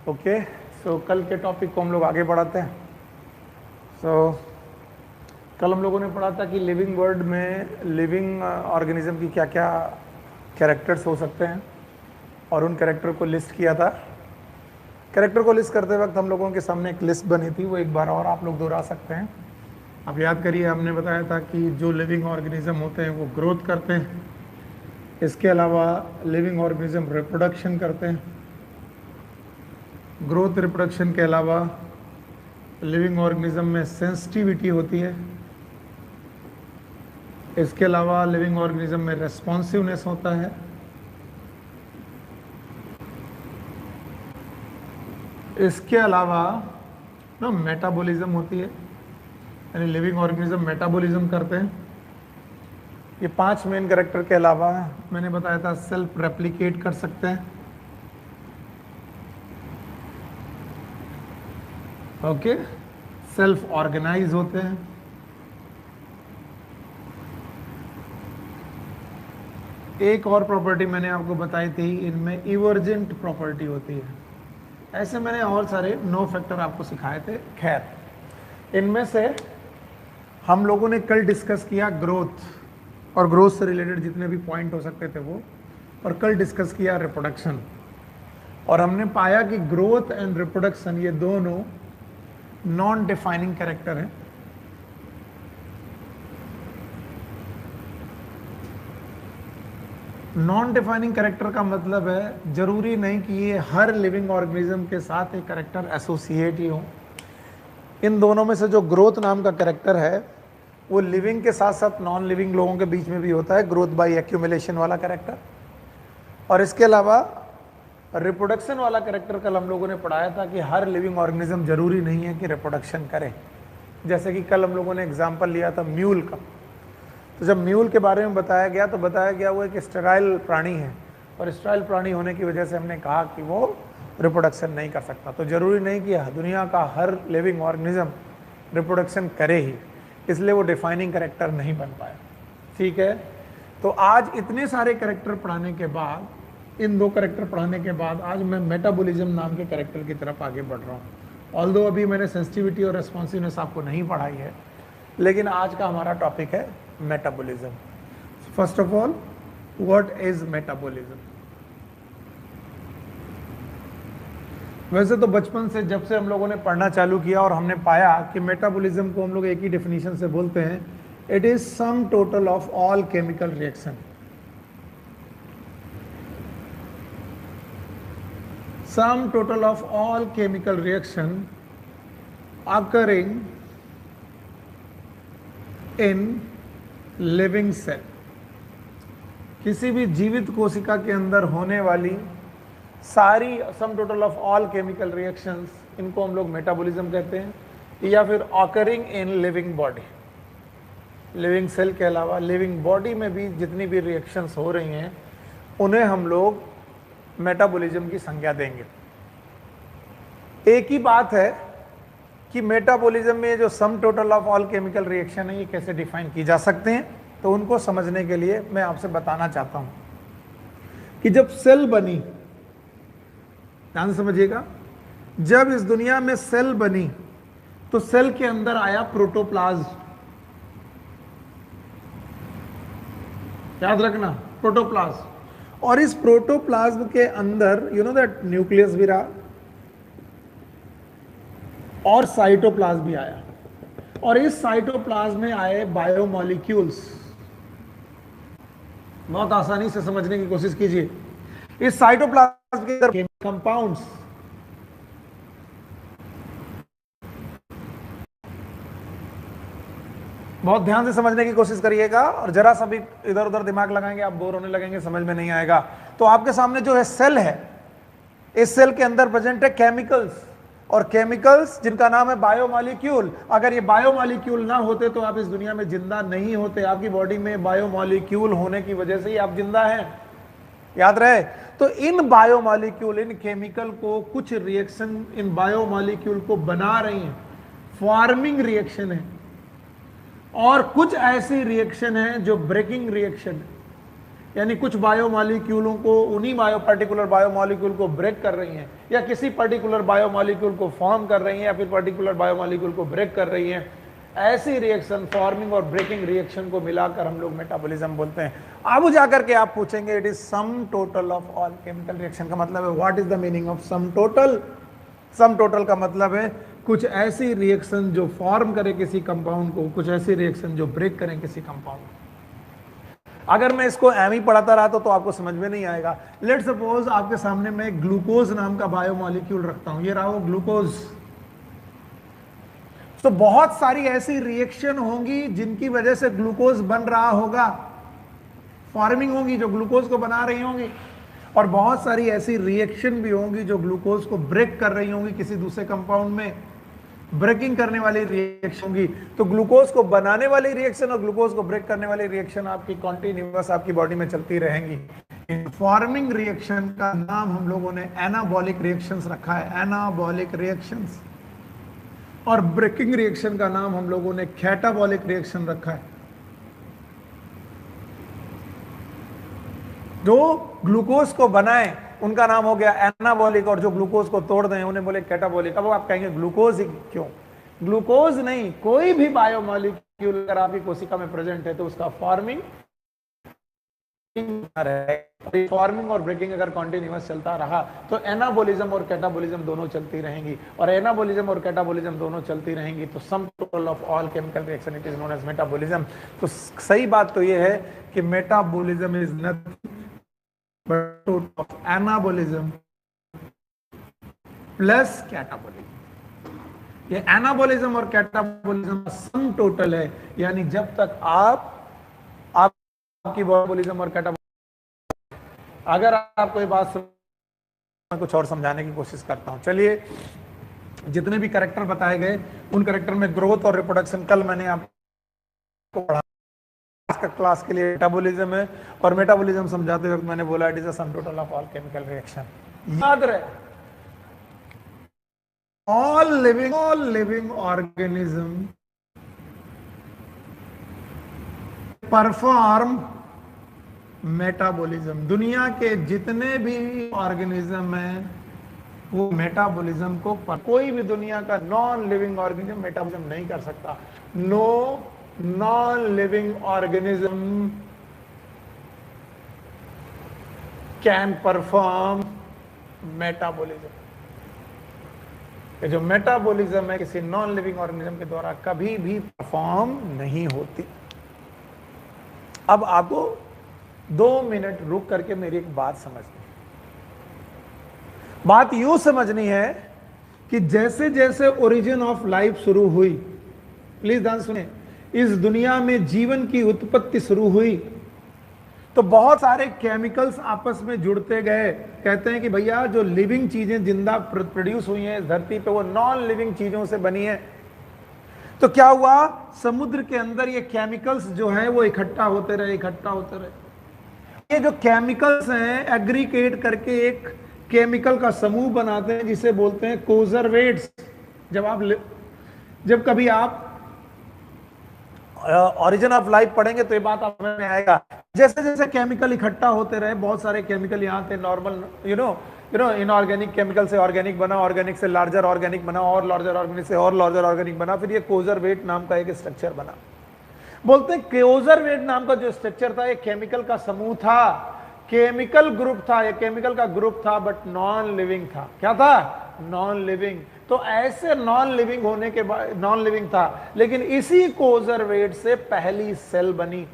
Okay, सो कल के topic को हम लोग आगे बढ़ाते हैं। सो कल हम लोगों ने पढ़ा था कि लिविंग वर्ल्ड में लिविंग ऑर्गेनिज्म की क्या क्या कैरेक्टर्स हो सकते हैं और उन कैरेक्टर को लिस्ट किया था। कैरेक्टर को लिस्ट करते वक्त हम लोगों के सामने एक लिस्ट बनी थी, वो एक बार और आप लोग दोहरा सकते हैं। आप याद करिए, हमने बताया था कि जो लिविंग ऑर्गेनिज्म होते हैं वो ग्रोथ करते हैं, इसके अलावा लिविंग ऑर्गेनिज्म रिप्रोडक्शन करते हैं। ग्रोथ रिप्रोडक्शन के अलावा लिविंग ऑर्गेनिज्म में सेंसिटिविटी होती है। इसके अलावा लिविंग ऑर्गेनिज्म में रेस्पॉन्सिवनेस होता है। इसके अलावा ना मेटाबॉलिज्म होती है, यानी लिविंग ऑर्गेनिज्म मेटाबॉलिज्म करते हैं। ये 5 मेन कैरेक्टर के अलावा मैंने बताया था सेल्फ रेप्लिकेट कर सकते हैं। ओके, सेल्फ ऑर्गेनाइज होते हैं। एक और प्रॉपर्टी मैंने आपको बताई थी, इनमें इवर्जेंट प्रॉपर्टी होती है। ऐसे मैंने और सारे 9 फैक्टर आपको सिखाए थे। खैर, इनमें से हम लोगों ने कल डिस्कस किया ग्रोथ और ग्रोथ से रिलेटेड जितने भी पॉइंट हो सकते थे वो, और कल डिस्कस किया रिप्रोडक्शन। और हमने पाया कि ग्रोथ एंड रिप्रोडक्शन ये दोनों नॉन डिफाइनिंग कैरेक्टर हैं। नॉन डिफाइनिंग कैरेक्टर का मतलब है जरूरी नहीं कि ये हर लिविंग ऑर्गेनिज्म के साथ एक कैरेक्टर एसोसिएट ही हो। इन दोनों में से जो ग्रोथ नाम का कैरेक्टर है वो लिविंग के साथ साथ नॉन लिविंग लोगों के बीच में भी होता है, ग्रोथ बाय एक्यूमुलेशन वाला कैरेक्टर। और इसके अलावा रिप्रोडक्शन वाला कैरेक्टर कल हम लोगों ने पढ़ाया था कि हर लिविंग ऑर्गेनिज्म जरूरी नहीं है कि रिप्रोडक्शन करे। जैसे कि कल हम लोगों ने एग्जाम्पल लिया था म्यूल का। तो जब म्यूल के बारे में बताया गया तो बताया गया वो एक स्टेराइल प्राणी है, और स्टेराइल प्राणी होने की वजह से हमने कहा कि वो रिप्रोडक्शन नहीं कर सकता। तो ज़रूरी नहीं कि दुनिया का हर लिविंग ऑर्गेनिज्म रिप्रोडक्शन करे ही, इसलिए वो डिफाइनिंग कैरेक्टर नहीं बन पाया। ठीक है, तो आज इतने सारे कैरेक्टर पढ़ाने के बाद, इन 2 कैरेक्टर पढ़ाने के बाद आज मैं मेटाबॉलिज्म नाम के कैरेक्टर की तरफ आगे बढ़ रहा हूँ। ऑल्दो अभी मैंने सेंसिटिविटी और रेस्पॉन्सिवनेस आपको नहीं पढ़ाई है, लेकिन आज का हमारा टॉपिक है metabolism. First of all, what is metabolism? वैसे तो बचपन से जब से हम लोगों ने पढ़ना चालू किया और हमने पाया कि मेटाबॉलिज्म को हम लोग एक ही डेफिनेशन से बोलते हैं, it is sum total of all chemical reaction. Sum total of all chemical reaction occurring in living cell. किसी भी जीवित कोशिका के अंदर होने वाली सारी sum total of all chemical reactions, इनको हम लोग मेटाबॉलिज्म कहते हैं, या फिर occurring in living body. Living cell के अलावा लिविंग बॉडी में भी जितनी भी रिएक्शंस हो रही हैं उन्हें हम लोग मेटाबॉलिज्म की संज्ञा देंगे। एक ही बात है कि मेटाबॉलिज्म में जो सम total of all chemical reaction है ये कैसे डिफाइन की जा सकते हैं, तो उनको समझने के लिए मैं आपसे बताना चाहता हूं कि जब सेल बनी, ध्यान से समझिएगा, जब इस दुनिया में सेल बनी तो सेल के अंदर आया प्रोटोप्लाज्म। याद रखना, प्रोटोप्लाज्म। और इस प्रोटोप्लाज्म के अंदर यू नो दैट न्यूक्लियस भी रहा और साइटोप्लाज्म भी आया, और इस साइटोप्लाज्म में आए बायोमॉलिक्यूल्स। बहुत आसानी से समझने की कोशिश कीजिए। इस साइटोप्लाज्म के अंदर कंपाउंड्स, बहुत ध्यान से समझने की कोशिश करिएगा, और जरा सा भी इधर उधर दिमाग लगाएंगे आप बोर होने लगेंगे, समझ में नहीं आएगा। तो आपके सामने जो है सेल है, इस सेल के अंदर प्रेजेंट है केमिकल्स, और केमिकल्स जिनका नाम है बायोमॉलिक्यूल। अगर ये बायोमॉलिक्यूल ना होते तो आप इस दुनिया में जिंदा नहीं होते। आपकी बॉडी में बायोमॉलिक्यूल होने की वजह से ही आप जिंदा हैं, याद रहे। तो इन बायोमॉलिक्यूल, इन केमिकल को, कुछ रिएक्शन इन बायोमॉलिक्यूल को बना रही हैं, फॉर्मिंग रिएक्शन है, और कुछ ऐसी रिएक्शन है जो ब्रेकिंग रिएक्शन है। यानी कुछ बायोमॉलिक्यूलों को, उन्हीं पर्टिकुलर बायोमॉलिक्यूल को ब्रेक कर रही हैं, या किसी पर्टिकुलर बायोमॉलिक्यूल को फॉर्म कर रही हैं, या फिर पर्टिकुलर बायोमॉलिक्यूल को ब्रेक कर रही हैं। ऐसी रिएक्शन, फॉर्मिंग और ब्रेकिंग रिएक्शन को मिलाकर हम लोग मेटाबॉलिज्म बोलते हैं। अब जाकर के आप पूछेंगे it is sum total of all chemical reaction, का मतलब है what is the meaning of sum total. Sum total का मतलब है कुछ ऐसी रिएक्शन जो फॉर्म करे किसी कंपाउंड को, कुछ ऐसी रिएक्शन जो ब्रेक करें किसी कंपाउंड को। अगर मैं इसको एम ही पढ़ाता रहा तो आपको समझ में नहीं आएगा। लेट सपोज आपके सामने मैं ग्लूकोज नाम का बायोमॉलिक्यूल रखता हूं, ये रहा वो ग्लूकोज। तो बहुत सारी ऐसी रिएक्शन होंगी जिनकी वजह से ग्लूकोज बन रहा होगा, फॉर्मिंग होंगी जो ग्लूकोज को बना रही होंगी, और बहुत सारी ऐसी रिएक्शन भी होंगी जो ग्लूकोज को ब्रेक कर रही होंगी किसी दूसरे कंपाउंड में, ब्रेकिंग करने वाली रिएक्शन होंगी। तो ग्लूकोज को बनाने वाली रिएक्शन और ग्लूकोज को ब्रेक करने वाली रिएक्शन आपकी कॉन्टिन्यूअस आपकी बॉडी में चलती रहेंगी। इन फॉर्मिंग रिएक्शन का नाम हम लोगों ने एनाबॉलिक रिएक्शंस रखा है, एनाबॉलिक रिएक्शंस। और ब्रेकिंग रिएक्शन का नाम हम लोगों ने कैटाबॉलिक रिएक्शन रखा है। जो ग्लूकोज को बनाए उनका नाम हो गया एनाबॉलिक, और जो ग्लूकोज को तोड़ दें उन्हें बोले कैटाबॉलिक। अब आप कहेंगे ग्लूकोज क्यों? ग्लूकोज नहीं, कोई भी बायोमॉलिक्यूल अगर आपकी कोशिका में प्रेजेंट है तो उसका फॉर्मिंग और ब्रेकिंग अगर कॉन्टिन्यूअस चलता रहा तो एनाबॉलिज्म और कैटाबॉलिज्म दोनों चलती रहेंगी, और एनाबॉलिज्म और कैटाबॉलिज्म दोनों चलती रहेंगी तो sum total of all chemical reaction it is known as metabolism. तो सही बात तो ये है कि metabolism is nothing but of anabolism plus catabolism. ये एनाबॉलिज्म और कैटाबॉलिज्म सम टोटल है, यानी जब तक आपकी मेटाबॉलिज्म और कैटाबॉलिज्म। अगर आप कोई बात मैं कुछ और समझाने की कोशिश करता हूं। चलिए, जितने भी कैरेक्टर बताए गए उन कैरेक्टर में ग्रोथ और रिप्रोडक्शन कल मैंने आपको पढ़ा, क्लास के लिए मेटाबॉलिज्म है, और मेटाबॉलिज्म समझाते वक्त मैंने बोला it is a some total of all chemical reaction. याद रहे, all living organism perform metabolism. दुनिया के जितने भी ऑर्गेनिज्म हैं वो मेटाबॉलिज्म को कोई भी दुनिया का नॉन लिविंग ऑर्गेनिज्म मेटाबॉलिज्म नहीं कर सकता। No non living organism can perform metabolism. जो मेटाबॉलिज्म है किसी नॉन लिविंग ऑर्गेनिज्म के द्वारा कभी भी परफॉर्म नहीं होती। अब आपको 2 मिनट रुक करके मेरी एक बात समझनी, बात यूं समझनी है कि जैसे जैसे ओरिजिन ऑफ लाइफ शुरू हुई, प्लीज ध्यान सुने, इस दुनिया में जीवन की उत्पत्ति शुरू हुई तो बहुत सारे केमिकल्स आपस में जुड़ते गए। कहते हैं कि भैया जो लिविंग चीजें जिंदा प्रोड्यूस हुई हैं इस धरती पे वो नॉन लिविंग चीजों से बनी है। तो क्या हुआ, समुद्र के अंदर ये केमिकल्स जो है वो इकट्ठा होते रहे। ये जो केमिकल्स हैं एग्रीगेट करके एक केमिकल का समूह बनाते हैं जिसे बोलते हैं कोजरवेट्स। जब कभी आप ओरिजिन ऑफ लाइफ पढ़ेंगे तो ये बात आप समझ में आएगा। जैसे जैसे केमिकल इकट्ठा होते रहे, बहुत सारे केमिकल यहाँ थे normal you know inorganic chemical से ऑर्गेनिक बना, ऑर्गेनिक से लार्जर ऑर्गेनिक बना, और लार्जर ऑर्गेनिक से और लार्जर ऑर्गेनिक बना, फिर ये कोजरवेट नाम का एक स्ट्रक्चर बना। बोलते हैं कोजरवेट नाम का जो स्ट्रक्चर था ये केमिकल का समूह था, केमिकल ग्रुप था, ये केमिकल का ग्रुप था, बट नॉन लिविंग था। क्या था? Non living. तो ऐसे नॉन लिविंग होने के बाद नॉन लिविंग था, लेकिन इसी कोजरवेट से पहली सेल बनी।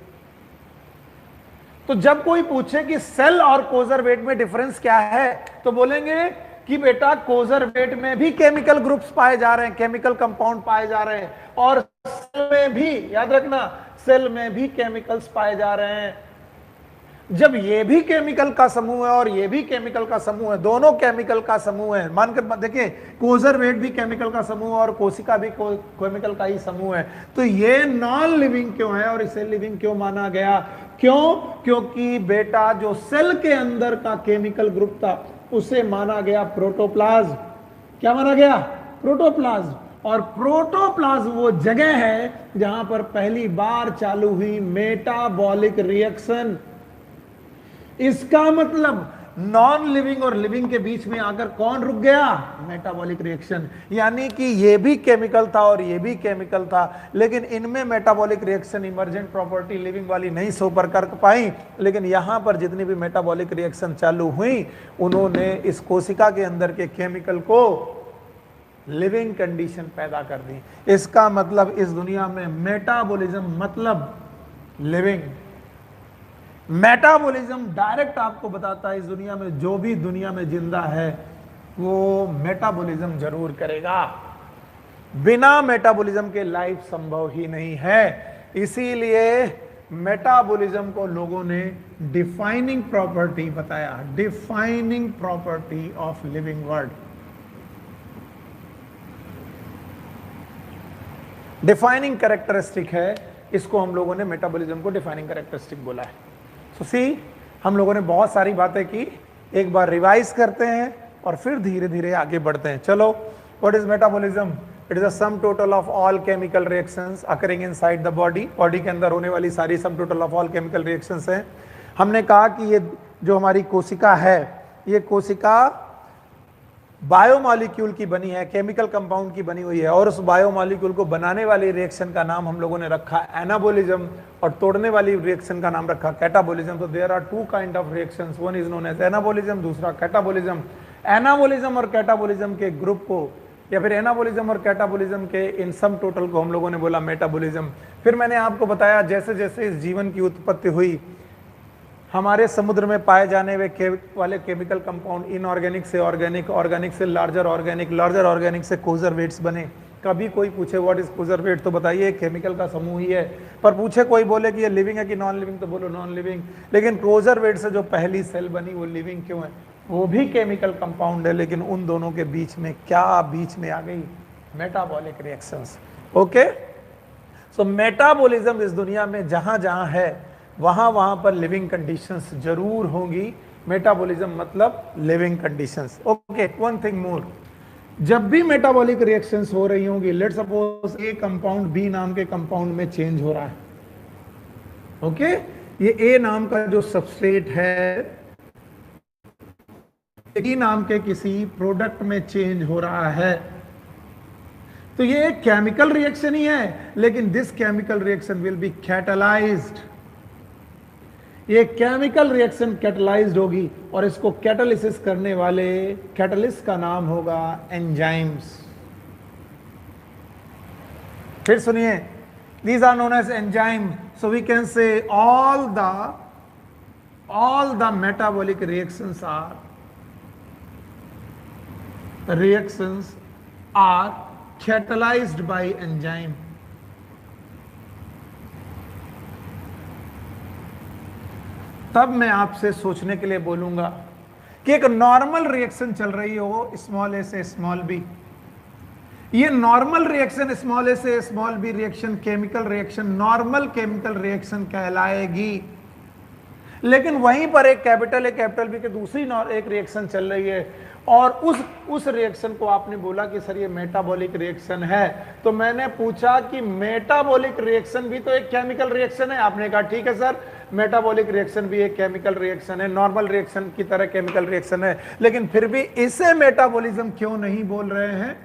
तो जब कोई पूछे कि सेल और कोजरवेट में डिफरेंस क्या है तो बोलेंगे कि बेटा कोजरवेट में भी केमिकल ग्रुप्स पाए जा रहे हैं, केमिकल कंपाउंड पाए जा रहे हैं, और सेल में भी, याद रखना, सेल में भी केमिकल्स पाए जा रहे हैं। जब ये भी केमिकल का समूह है और ये भी केमिकल का समूह है, दोनों केमिकल का समूह है, मानकर देखिए कोजरवेट भी केमिकल का समूह और कोशिका भी केमिकल का ही समूह है, तो ये नॉन लिविंग क्यों है और इसे लिविंग क्यों माना गया? क्यों? क्योंकि बेटा जो सेल के अंदर का केमिकल ग्रुप था उसे माना गया प्रोटोप्लाज्म। क्या माना गया? प्रोटोप्लाज्म। और प्रोटोप्लाज्म वो जगह है जहां पर पहली बार चालू हुई मेटाबॉलिक रिएक्शन। इसका मतलब नॉन लिविंग और लिविंग के बीच में आकर कौन रुक गया? Metabolic reaction. यानी कि ये भी केमिकल था और ये भी केमिकल था, लेकिन इनमें metabolic reaction emergent property living वाली नहीं सुपर कर पाई, लेकिन यहां पर जितनी भी मेटाबॉलिक रिएक्शन चालू हुई उन्होंने इस कोशिका के अंदर के केमिकल को लिविंग कंडीशन पैदा कर दी। इसका मतलब इस दुनिया में मेटाबॉलिज्म मतलब लिविंग। मेटाबॉलिज्म डायरेक्ट आपको बताता है इस दुनिया में जो भी दुनिया में जिंदा है वो मेटाबॉलिज्म जरूर करेगा। बिना मेटाबॉलिज्म के लाइफ संभव ही नहीं है। इसीलिए मेटाबॉलिज्म को लोगों ने डिफाइनिंग प्रॉपर्टी बताया, defining property of living world. Defining characteristic है, इसको हम लोगों ने मेटाबॉलिज्म को डिफाइनिंग कैरेक्टरिस्टिक बोला है। तो सी हम लोगों ने बहुत सारी बातें की, एक बार रिवाइज करते हैं और फिर धीरे धीरे आगे बढ़ते हैं। चलो, what is metabolism? It is a some total of all chemical reactions occurring inside the body. Body के अंदर होने वाली सारी sum total of all chemical reactions हैं। हमने कहा कि ये जो हमारी कोशिका है, ये कोशिका बायोमॉलिक्यूल की बनी है, केमिकल कंपाउंड की बनी हुई है, और उस बायोमॉलिक्यूल को बनाने वाली रिएक्शन का नाम हम लोगों ने रखा एनाबॉलिज्म और तोड़ने वाली रिएक्शन का नाम रखा कैटाबॉलिज्म। तो there are two kind of reactions, one is known as anabolism, दूसरा कैटाबॉलिज्म। एनाबॉलिज्म और कैटाबॉलिज्म के ग्रुप को या फिर एनाबॉलिज्म और कैटाबॉलिज्म के इन सम टोटल को हम लोगों ने बोला मेटाबॉलिज्म। फिर मैंने आपको बताया जैसे जैसे इस जीवन की उत्पत्ति हुई, हमारे समुद्र में पाए जाने वाले केमिकल कंपाउंड इनऑर्गेनिक से ऑर्गेनिक, ऑर्गेनिक से लार्जर ऑर्गेनिक, लार्जर ऑर्गेनिक से कोजरवेट्स बने। कभी कोई पूछे व्हाट इज कोजरवेट, तो बताइए केमिकल का समूह ही है। पर पूछे कोई बोले कि ये लिविंग है कि नॉन लिविंग, तो बोलो नॉन लिविंग। लेकिन कोजरवेट से जो पहली सेल बनी वो लिविंग क्यों है? वो भी केमिकल कंपाउंड है, लेकिन उन दोनों के बीच में क्या बीच में आ गई? Metabolic reactions. ओके, सो मेटाबॉलिज्म इस दुनिया में जहां जहां है वहां वहां पर लिविंग कंडीशंस जरूर होंगी। मेटाबॉलिज्म मतलब living conditions. Okay, one thing more, जब भी मेटाबॉलिक रिएक्शंस हो रही होंगी, let suppose A compound B नाम के कंपाउंड में चेंज हो रहा है। ओके, ये ए नाम का जो सबस्ट्रेट है बी नाम के किसी प्रोडक्ट में चेंज हो रहा है, तो ये एक केमिकल रिएक्शन ही है, लेकिन this chemical reaction will be catalysed. ये केमिकल रिएक्शन कैटलाइज्ड होगी और इसको कैटालिसिस करने वाले कैटलिस्ट का नाम होगा एंजाइम्स। फिर सुनिए, these are known as enzyme, so we can say all the metabolic reactions are catalyzed by enzyme. तब मैं आपसे सोचने के लिए बोलूंगा कि एक नॉर्मल रिएक्शन चल रही हो स्मॉल ए से स्मॉल बी, ये नॉर्मल रिएक्शन स्मॉल ए से small B reaction chemical reaction normal chemical reaction कहलाएगी। लेकिन वहीं पर एक कैपिटल बी की दूसरी एक रिएक्शन चल रही है और उस रिएक्शन को आपने बोला कि सर ये मेटाबॉलिक रिएक्शन है। तो मैंने पूछा कि मेटाबॉलिक रिएक्शन भी तो एक केमिकल रिएक्शन है। आपने कहा ठीक है सर, मेटाबॉलिक रिएक्शन भी एक केमिकल रिएक्शन है, नॉर्मल रिएक्शन की तरह केमिकल रिएक्शन है, लेकिन फिर भी इसे मेटाबॉलिज्म क्यों नहीं बोल रहे हैं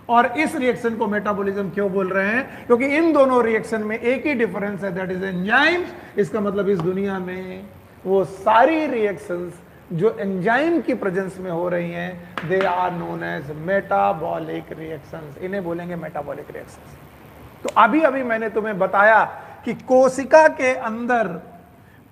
और इस रिएक्शन को मेटाबॉलिज्म क्यों बोल रहे हैं? क्योंकि इन दोनों रिएक्शन में एक ही डिफरेंस है, दैट इज एंजाइम्स। इसका मतलब इस दुनिया में वो सारी रिएक्शंस जो एंजाइम की प्रेजेंस में हो रही हैं, they are known as metabolic reactions. इन्हें बोलेंगे मेटाबॉलिक रिएक्शंस। तो अभी अभी मैंने तुम्हें बताया कि कोशिका के अंदर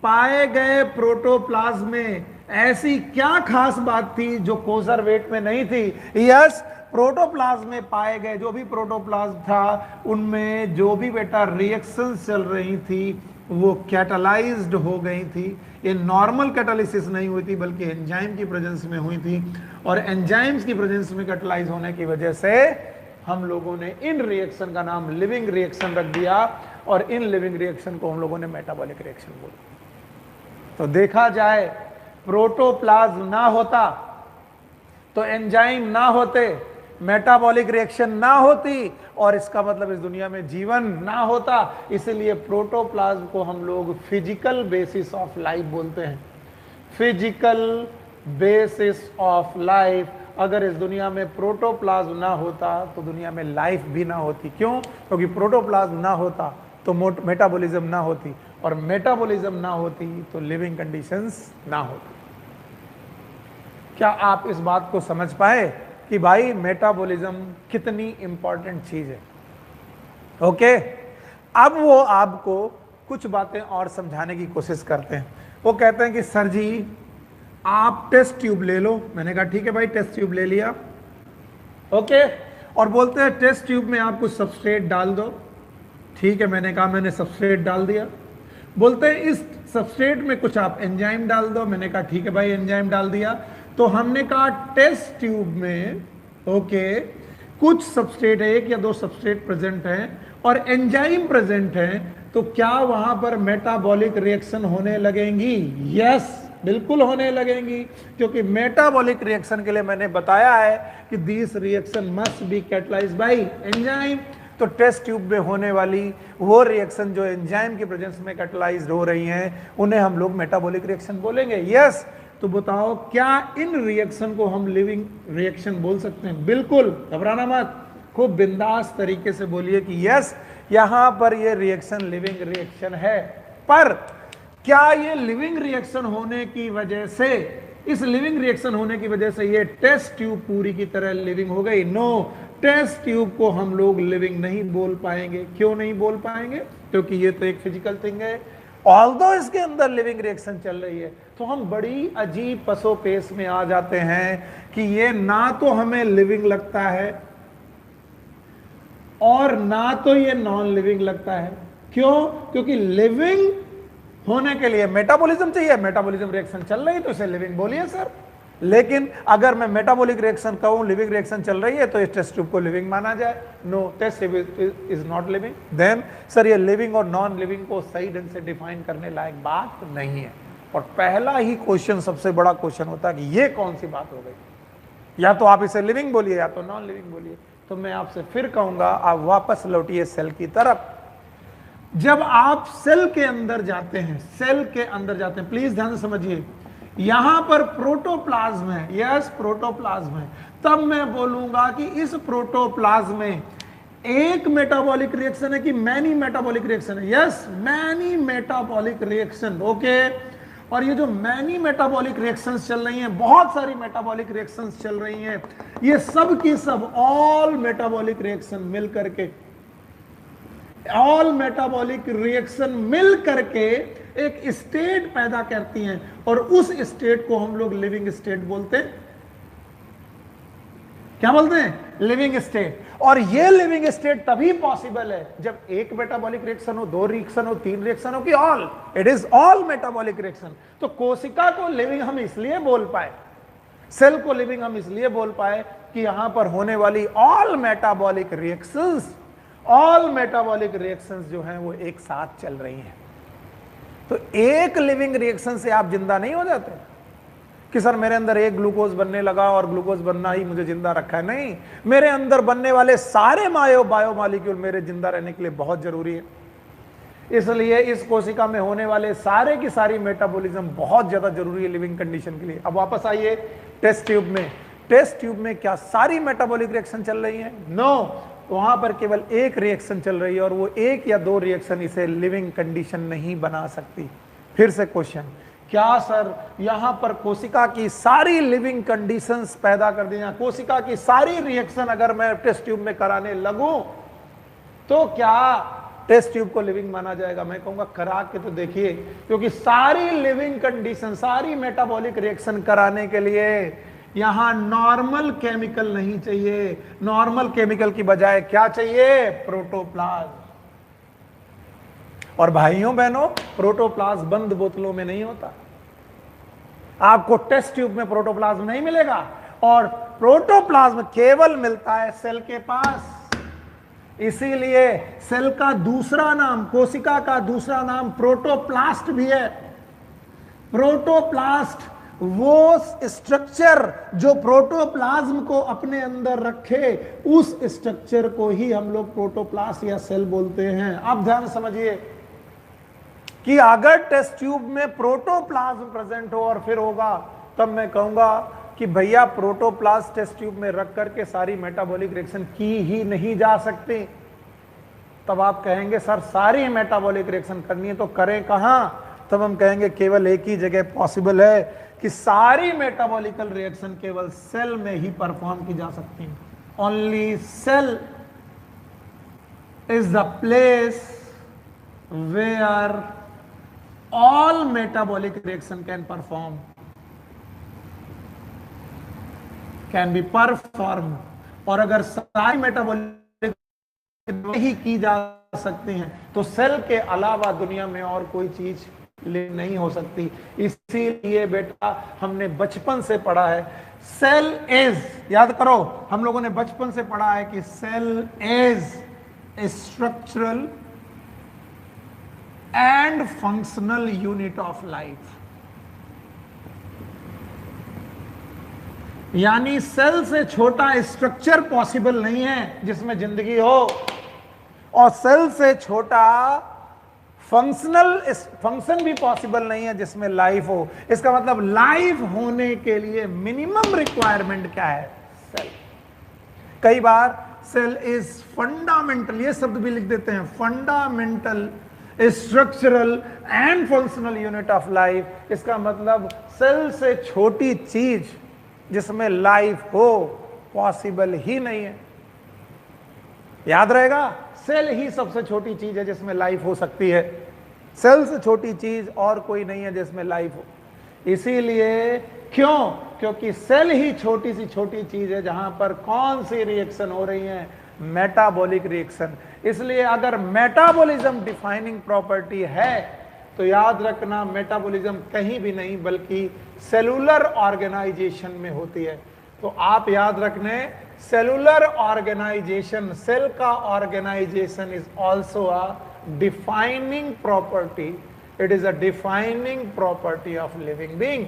पाए गए प्रोटोप्लाज्म में ऐसी क्या खास बात थी जो कोजरवेट में नहीं थी? यस, प्रोटोप्लाज्म में पाए गए जो भी प्रोटोप्लाज्म था उनमें जो भी बेटा रिएक्शंस चल रही थी वो कैटलाइज्ड हो गई थी। ये नॉर्मल कैटालिसिस नहीं हुई थी बल्कि एंजाइम की प्रेजेंस में हुई थी, और एंजाइम्स की प्रेजेंस में कैटलाइज होने की वजह से हम लोगों ने इन रिएक्शन का नाम लिविंग रिएक्शन रख दिया और इन लिविंग रिएक्शन को हम लोगों ने मेटाबॉलिक रिएक्शन बोला। तो देखा जाए, प्रोटोप्लाज्म ना होता तो एंजाइम ना होते, मेटाबॉलिक रिएक्शन ना होती और इसका मतलब इस दुनिया में जीवन ना होता। इसलिए प्रोटोप्लाज्म को हम लोग फिजिकल बेसिस ऑफ लाइफ बोलते हैं। Physical basis of life. अगर इस दुनिया में प्रोटोप्लाज्म ना होता तो दुनिया में लाइफ भी ना होती। क्यों? क्योंकि प्रोटोप्लाज्म ना होता तो मेटाबॉलिज्म ना होती, और मेटाबॉलिज्म ना होती तो लिविंग कंडीशंस ना होती। क्या आप इस बात को समझ पाए कि भाई मेटाबॉलिज्म कितनी इंपॉर्टेंट चीज है? ओके, अब वो आपको कुछ बातें और समझाने की कोशिश करते हैं। वो कहते हैं कि सर जी आप टेस्ट ट्यूब ले लो। मैंने कहा ठीक है भाई, टेस्ट ट्यूब ले लिया। ओके, और बोलते हैं टेस्ट ट्यूब में आप कुछ सबस्ट्रेट डाल दो। ठीक है, मैंने कहा मैंने सबस्ट्रेट डाल दिया। बोलते हैं इस सबस्ट्रेट में कुछ आप एंजाइम डाल दो। मैंने कहा ठीक है भाई, एंजाइम डाल दिया। तो हमने कहा टेस्ट ट्यूब में ओके कुछ सबस्ट्रेट, एक या दो सबस्ट्रेट प्रेजेंट हैं और एंजाइम प्रेजेंट हैं, तो क्या वहां पर मेटाबॉलिक रिएक्शन होने लगेंगी? यस, बिल्कुल होने लगेंगी, क्योंकि मेटाबॉलिक रिएक्शन के लिए मैंने बताया है कि this reaction must be catalysed bye enzyme. तो टेस्ट ट्यूब में होने वाली वो रिएक्शन जो एंजाइम की प्रेजेंस में कैटलाइज्ड हो रही हैं, उन्हें हम लोग मेटाबॉलिक रिएक्शन बोलेंगे। यस, तो बताओ क्या इन रिएक्शन को हम लिविंग रिएक्शन बोल सकते हैं? बिल्कुल, घबराना मत, खूब बिंदास तरीके से बोलिए कि यस, यहां पर ये रिएक्शन लिविंग रिएक्शन है। पर क्या ये लिविंग रिएक्शन होने की वजह से, इस लिविंग रिएक्शन होने की वजह से ये टेस्ट ट्यूब पूरी की तरह लिविंग हो गई? नो, टेस्ट ट्यूब को हम लोग लिविंग नहीं बोल पाएंगे। क्यों नहीं बोल पाएंगे? क्योंकि ये तो एक फिजिकल थिंग है, ऑल्दो इसके अंदर लिविंग रिएक्शन चल रही है। तो हम बड़ी अजीब पसोपेश में आ जाते हैं कि ये ना तो हमें लिविंग लगता है और ना तो ये नॉन लिविंग लगता है। क्यों? क्योंकि लिविंग होने के लिए मेटाबॉलिज्म चाहिए, मेटाबॉलिज्म रिएक्शन चल रही है तो इसे लिविंग बोलिए सर। लेकिन अगर मैं मेटाबॉलिक रिएक्शन कहूं, लिविंग रिएक्शन चल रही है, तो इस टेस्ट ट्यूब को लिविंग माना जाए? No, test tube is not living. Then sir ये लिविंग और नॉन लिविंग को सही ढंग से डिफाइन करने लायक बात नहीं है। और पहला ही क्वेश्चन सबसे बड़ा क्वेश्चन होता है कि ये कौन सी बात हो गई? या तो आप इसे लिविंग बोलिए या तो नॉन लिविंग बोलिए। तो मैं आपसे फिर कहूंगा, आप वापस लौटिए सेल की तरफ। जब आप सेल के अंदर जाते हैं, सेल के अंदर जाते हैं, प्लीज ध्यान से समझिए, यहां पर प्रोटोप्लाज्म है। यस, प्रोटोप्लाज्म है। तब मैं बोलूंगा कि इस प्रोटोप्लाज्म में एक मेटाबॉलिक रिएक्शन है कि मैनी मेटाबॉलिक रिएक्शन है? Yes, many metabolic reaction. Okay, और ये जो मैनी मेटाबॉलिक रिएक्शंस चल रही हैं, बहुत सारी मेटाबॉलिक रिएक्शंस चल रही हैं, ये सब की सब ऑल मेटाबॉलिक रिएक्शन मिल करके, ऑल मेटाबॉलिक रिएक्शन मिल करके एक स्टेट पैदा करती हैं, और उस स्टेट को हम लोग लिविंग स्टेट बोलते हैं। क्या बोलते हैं? Living state. और ये लिविंग स्टेट तभी पॉसिबल है जब एक मेटाबॉलिक रिएक्शन हो, दो रिएक्शन हो, तीन रिएक्शन हो, कि all, it is all metabolic reaction. तो कोशिका को लिविंग हम इसलिए बोल पाए, सेल को लिविंग हम इसलिए बोल पाए कि यहां पर होने वाली all metabolic reactions, all metabolic reactions जो हैं वो एक साथ चल रही हैं। तो एक लिविंग रिएक्शन से आप जिंदा नहीं हो जाते कि सर मेरे अंदर एक ग्लूकोज बनने लगा और ग्लूकोज बनना ही मुझे जिंदा रखा है। नहीं, मेरे अंदर बनने वाले सारे बायोमॉलिक्यूल मेरे जिंदा रहने के लिए बहुत जरूरी है। इसलिए इस कोशिका में होने वाले सारे की सारी मेटाबॉलिज्म बहुत ज्यादा जरूरी है लिविंग कंडीशन के लिए। अब वापस आइए टेस्ट ट्यूब में। टेस्ट ट्यूब में क्या सारी मेटाबॉलिक रिएक्शन चल रही है? नो, वहां पर केवल एक रिएक्शन चल रही है, और वो एक या दो रिएक्शन इसे लिविंग कंडीशन नहीं बना सकती। फिर से क्वेश्चन, क्या सर यहां पर कोशिका की सारी लिविंग कंडीशंस पैदा कर दी, कोशिका की सारी रिएक्शन अगर मैं टेस्ट ट्यूब में कराने लगूं तो क्या टेस्ट ट्यूब को लिविंग माना जाएगा? मैं कहूंगा करा के तो देखिए, क्योंकि सारी लिविंग कंडीशन, सारी मेटाबॉलिक रिएक्शन कराने के लिए यहां नॉर्मल केमिकल नहीं चाहिए। नॉर्मल केमिकल की बजाय क्या चाहिए? प्रोटोप्लाज्म। और भाइयों बहनों, प्रोटोप्लाज्म बंद बोतलों में नहीं होता। आपको टेस्ट ट्यूब में प्रोटोप्लाज्म नहीं मिलेगा, और प्रोटोप्लाज्म केवल मिलता है सेल के पास। इसीलिए सेल का दूसरा नाम, कोशिका का दूसरा नाम प्रोटोप्लास्ट भी है। प्रोटोप्लास्ट वो स्ट्रक्चर जो प्रोटोप्लाज्म को अपने अंदर रखे, उस स्ट्रक्चर को ही हम लोग प्रोटोप्लास्ट या सेल बोलते हैं। आप ध्यान समझिए, कि अगर टेस्ट ट्यूब में प्रोटोप्लाज्म प्रेजेंट हो और फिर होगा, तब मैं कहूंगा कि भैया प्रोटोप्लाज्म टेस्ट ट्यूब में रख करके सारी मेटाबॉलिक रिएक्शन की ही नहीं जा सकती। तब आप कहेंगे सर सारी मेटाबॉलिक रिएक्शन करनी है तो करें कहां? तब हम कहेंगे केवल एक ही जगह पॉसिबल है कि सारी मेटाबॉलिकल रिएक्शन केवल सेल में ही परफॉर्म की जा सकती है। Only cell is the place where all metabolic reaction can be perform. और अगर सारी मेटाबॉलिक नहीं की जा सकती हैं तो सेल के अलावा दुनिया में और कोई चीज नहीं हो सकती। इसीलिए बेटा हमने बचपन से पढ़ा है सेल इज, याद करो हम लोगों ने बचपन से पढ़ा है कि cell is a structural and functional unit of life. यानी सेल से छोटा स्ट्रक्चर पॉसिबल नहीं है जिसमें जिंदगी हो, और सेल से छोटा फंक्शन भी पॉसिबल नहीं है जिसमें लाइफ हो। इसका मतलब लाइफ होने के लिए मिनिमम रिक्वायरमेंट क्या है? सेल। कई बार सेल इज फंडामेंटल, ये शब्द भी लिख देते हैं, fundamental structural and functional unit of life. इसका मतलब सेल से छोटी चीज जिसमें लाइफ हो पॉसिबल ही नहीं है। याद रहेगा, सेल ही सबसे छोटी चीज है जिसमें लाइफ हो सकती है। सेल से छोटी चीज और कोई नहीं है जिसमें लाइफ हो। इसीलिए क्यों? क्योंकि सेल ही छोटी सी छोटी चीज है जहां पर कौन सी रिएक्शन हो रही है? Metabolic reaction. इसलिए अगर मेटाबॉलिज्म डिफाइनिंग प्रॉपर्टी है तो याद रखना मेटाबॉलिज्म कहीं भी नहीं बल्कि सेलुलर ऑर्गेनाइजेशन में होती है। तो आप याद रखने सेलुलर ऑर्गेनाइजेशन, सेल का organisation is also a defining property, it is a defining property of living being.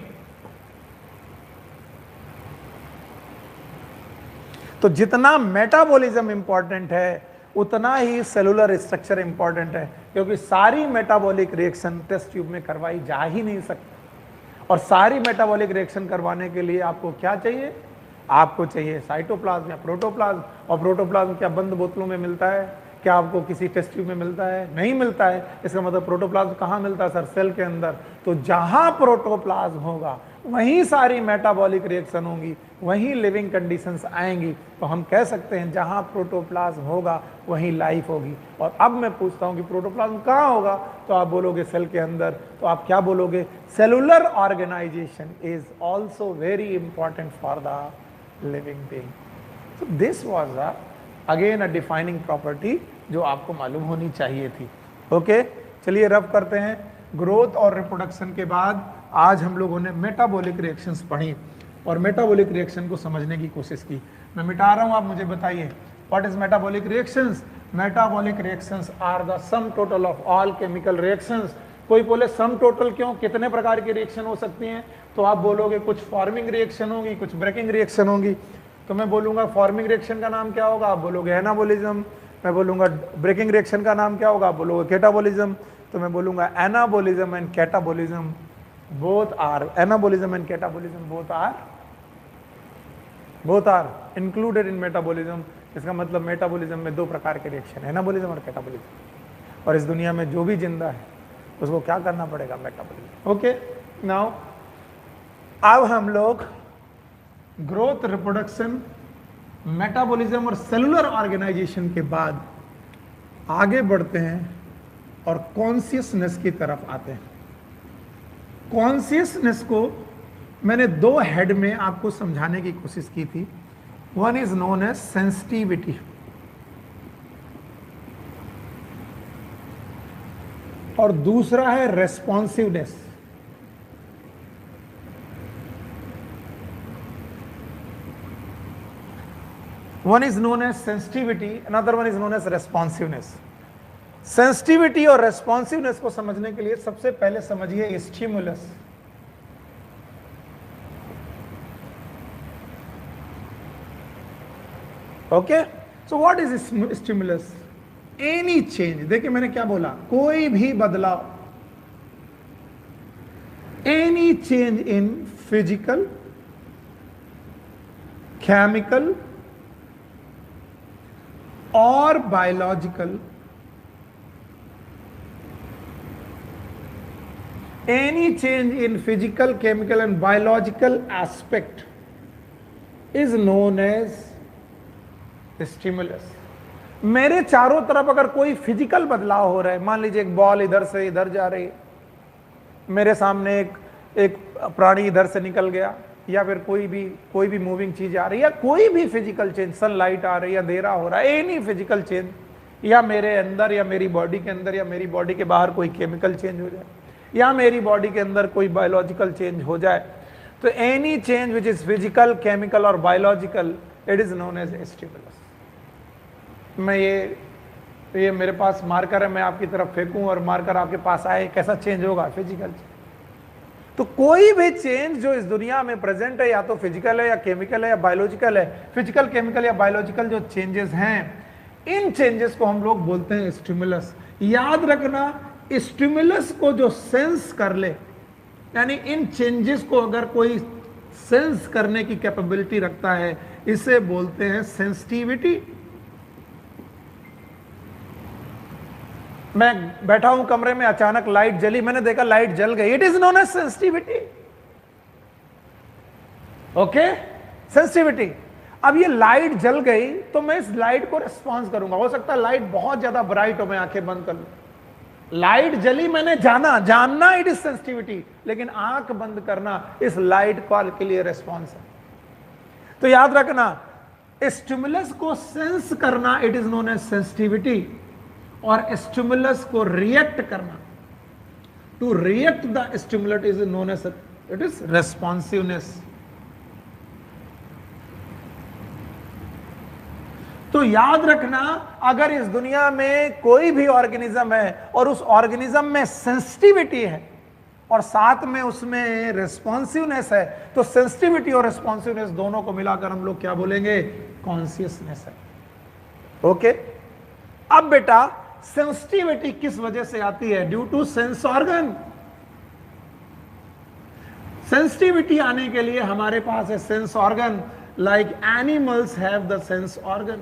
तो जितना मेटाबॉलिज्म इंपॉर्टेंट है उतना ही सेलुलर स्ट्रक्चर इंपॉर्टेंट है, क्योंकि सारी मेटाबॉलिक रिएक्शन टेस्ट ट्यूब में करवाई जा ही नहीं सकती। और सारी मेटाबॉलिक रिएक्शन करवाने के लिए आपको क्या चाहिए? आपको चाहिए साइटोप्लाज्म या प्रोटोप्लाज्म। और प्रोटोप्लाज्म क्या बंद बोतलों में मिलता है? क्या आपको किसी टेस्ट ट्यूब में मिलता है? नहीं मिलता है। इसका मतलब प्रोटोप्लाज्म कहाँ मिलता है सर? सेल के अंदर। तो जहां प्रोटोप्लाज्म होगा वहीं सारी मेटाबॉलिक रिएक्शन होंगी, वहीं लिविंग कंडीशंस आएंगी। तो हम कह सकते हैं जहां प्रोटोप्लाज्म होगा वहीं लाइफ होगी। और अब मैं पूछता हूं कि प्रोटोप्लाज्म कहाँ होगा? तो आप बोलोगे सेल के अंदर। तो आप क्या बोलोगे? Cellular organisation is also very important for the living being. So this was again a defining property जो आपको मालूम होनी चाहिए थी। ओके, चलिए रब करते हैं। ग्रोथ और रिप्रोडक्शन के बाद आज हम लोगों ने मेटाबॉलिक रिएक्शंस पढ़ी और मेटाबॉलिक रिएक्शन को समझने की कोशिश की। मैं मिटा रहा हूँ, आप मुझे बताइए what is metabolic reactions? Metabolic reactions are the sum total of all chemical reactions. कोई बोले सम टोटल क्यों? कितने प्रकार की रिएक्शन हो सकती हैं? तो आप बोलोगे कुछ फॉर्मिंग रिएक्शन होगी, कुछ ब्रेकिंग रिएक्शन होगी। तो मैं बोलूंगा फॉर्मिंग रिएक्शन का नाम क्या होगा? आप बोलोगे एनाबोलिज्म। मैं बोलूंगा ब्रेकिंग रिएक्शन का नाम क्या होगा? आप बोलोगे कैटाबोलिज्म। तो मैं बोलूंगा anabolism and catabolism both are, anabolism and catabolism both are included in metabolism. इसका मतलब मेटाबोलिज्म में दो प्रकार के रिएक्शन, एनाबोलिज्म और कैटाबोलिज्म। और इस दुनिया में जो भी जिंदा है उसको क्या करना पड़ेगा? मेटाबोलिज्म। ओके, नाउ अब हम लोग ग्रोथ, रिप्रोडक्शन, मेटाबॉलिज्म और सेलुलर ऑर्गेनाइजेशन के बाद आगे बढ़ते हैं और कॉन्शियसनेस की तरफ आते हैं। कॉन्शियसनेस को मैंने दो हेड में आपको समझाने की कोशिश की थी। One is known as sensitivity और दूसरा है responsiveness. One is known as sensitivity, another one is known as responsiveness. Sensitivity और responsiveness को समझने के लिए सबसे पहले समझिए stimulus. Okay? So what is stimulus? Any change. देखिए मैंने क्या बोला? कोई भी बदलाव any change in physical, chemical or biological, any change in physical, chemical and biological aspect is known as stimulus. मेरे चारों तरफ अगर कोई फिजिकल बदलाव हो रहा है, मान लीजिए एक बॉल इधर से इधर जा रही है, मेरे सामने एक प्राणी इधर से निकल गया, या फिर कोई भी मूविंग चीज आ रही है, या कोई भी फिजिकल चेंज, सनलाइट आ रही है, अंधेरा हो रहा है, एनी फिजिकल चेंज, या मेरे अंदर या मेरी बॉडी के अंदर या मेरी बॉडी के बाहर कोई केमिकल चेंज हो जाए, या मेरी बॉडी के अंदर कोई बायोलॉजिकल चेंज हो जाए, तो any change which is physical, chemical और biological, it is known as stimulus. मैं ये मेरे पास मार्कर है, मैं आपकी तरफ फेंकूं और मार्कर आपके पास आए, कैसा चेंज होगा? फिजिकल. तो कोई भी चेंज जो इस दुनिया में प्रेजेंट है, या तो फिजिकल है या केमिकल है या बायोलॉजिकल है, फिजिकल, केमिकल या बायोलॉजिकल जो चेंजेस हैं, इन चेंजेस को हम लोग बोलते हैं स्टिमुलस. याद रखना, स्टिमुलस को जो सेंस कर ले, यानी इन चेंजेस को अगर कोई सेंस करने की कैपेबिलिटी रखता है, इसे बोलते हैं सेंसिटिविटी. मैं बैठा हूं कमरे में, अचानक लाइट जली, मैंने देखा लाइट जल गई, it is known as sensitivity. Okay, sensitivity. अब ये लाइट जल गई तो मैं इस लाइट को रिस्पॉन्स करूंगा. हो सकता है लाइट बहुत ज्यादा ब्राइट हो, मैं आंखें बंद कर लूं. लाइट जली, मैंने जानना इट इज सेंसिटिविटी, लेकिन आंख बंद करना इस लाइट कॉल के लिए रिस्पॉन्स है. तो याद रखना, स्टिमुलस को सेंस करना it is known as sensitivity, और स्टिमुलस को रिएक्ट करना, to react the stimulus is known as it is responsiveness. तो याद रखना, अगर इस दुनिया में कोई भी ऑर्गेनिज्म है और उस ऑर्गेनिज्म में सेंसिटिविटी है और साथ में उसमें रेस्पॉन्सिवनेस है, तो सेंसिटिविटी और रेस्पॉन्सिवनेस दोनों को मिलाकर हम लोग क्या बोलेंगे? कॉन्शियसनेस है. ओके. अब बेटा, सेंसिटिविटी किस वजह से आती है? Due to sense organ. Sensitivity आने के लिए हमारे पास है sense organ. Like animals have the sense organ.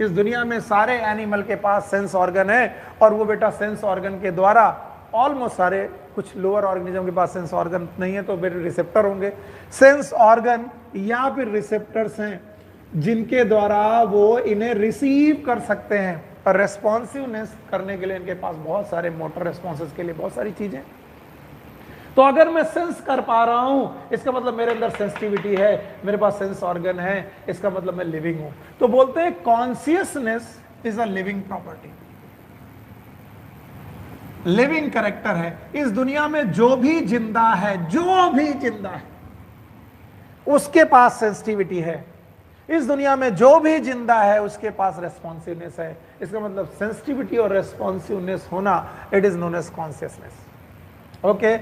इस दुनिया में सारे एनिमल के पास सेंस ऑर्गन है, और वो बेटा सेंस ऑर्गन के द्वारा ऑलमोस्ट सारे, कुछ लोअर ऑर्गेनिज्म के पास सेंस ऑर्गन नहीं है तो बेटे रिसेप्टर होंगे. सेंस ऑर्गन या फिर रिसेप्टर्स हैं जिनके द्वारा वो इन्हें रिसीव कर सकते हैं, और रेस्पॉन्सिवनेस करने के लिए इनके पास बहुत सारे मोटर रेस्पॉन्सेस के लिए बहुत सारी चीजें. तो अगर मैं सेंस कर पा रहा हूं, इसका मतलब मेरे अंदर सेंसिटिविटी है, मेरे पास सेंस ऑर्गन है, इसका मतलब मैं लिविंग हूं. तो बोलते हैं consciousness is a living property, living character है. इस दुनिया में जो भी जिंदा है उसके पास सेंसिटिविटी है. इस दुनिया में जो भी जिंदा है उसके पास रेस्पॉन्सिवनेस है. इसका मतलब सेंसिटिविटी और रेस्पॉन्सिवनेस होना, it is known as consciousness. Okay.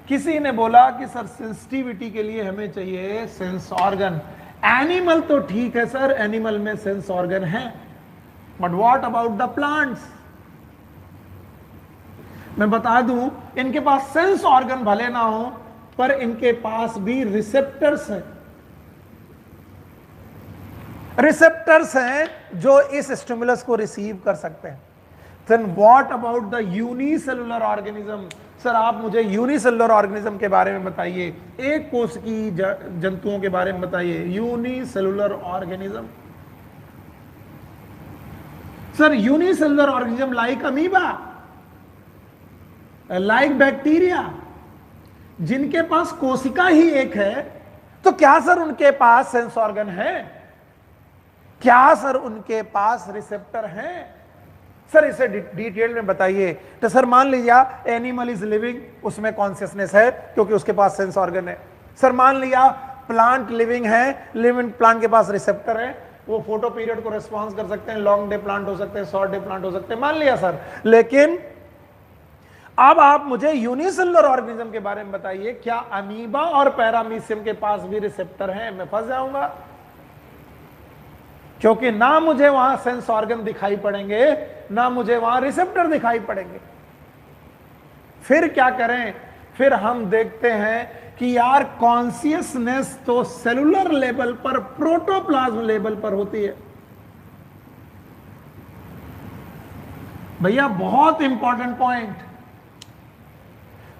किसी ने बोला कि सर सेंसिटिविटी के लिए हमें चाहिए सेंस ऑर्गन. एनिमल तो ठीक है सर, एनिमल में सेंस ऑर्गन है, but what about the plants? मैं बता दूं, इनके पास सेंस ऑर्गन भले ना हो, पर इनके पास भी रिसेप्टर्स हैं. रिसेप्टर्स हैं जो इस स्टिमुलस को रिसीव कर सकते हैं. Then what about the unicellular organism? Sir आप मुझे यूनिसेलुलर ऑर्गेनिज्म के बारे में बताइए, एक कोष की जंतुओं के बारे में बताइए. Unicellular organism, sir unicellular organism like amoeba, like bacteria, जिनके पास कोशिका ही एक है, तो क्या सर उनके पास सेंस ऑर्गन है? क्या सर उनके पास रिसेप्टर हैं? सर इसे डिटेल में बताइए. तो सर मान लिया एनिमल इज लिविंग, उसमें कॉन्शियसनेस है क्योंकि उसके पास सेंस ऑर्गन है. सर मान लिया प्लांट लिविंग है, लिविंग प्लांट के पास रिसेप्टर है, वो फोटो पीरियड को रिस्पॉन्स कर सकते हैं, लॉन्ग डे प्लांट हो सकते हैं, शॉर्ट डे प्लांट हो सकते हैं, मान लिया सर. लेकिन अब आप मुझे यूनिसेलुलर ऑर्गेनिज्म के बारे में बताइए, क्या अमीबा और पैरामीशियम के पास भी रिसेप्टर हैं? मैं फंस जाऊंगा, क्योंकि ना मुझे वहां सेंस ऑर्गन दिखाई पड़ेंगे, ना मुझे वहां रिसेप्टर दिखाई पड़ेंगे. फिर क्या करें? फिर हम देखते हैं कि यार कॉन्शियसनेस तो सेलुलर लेवल पर, प्रोटोप्लाज्म लेवल पर होती है। भैया बहुत इंपॉर्टेंट पॉइंट,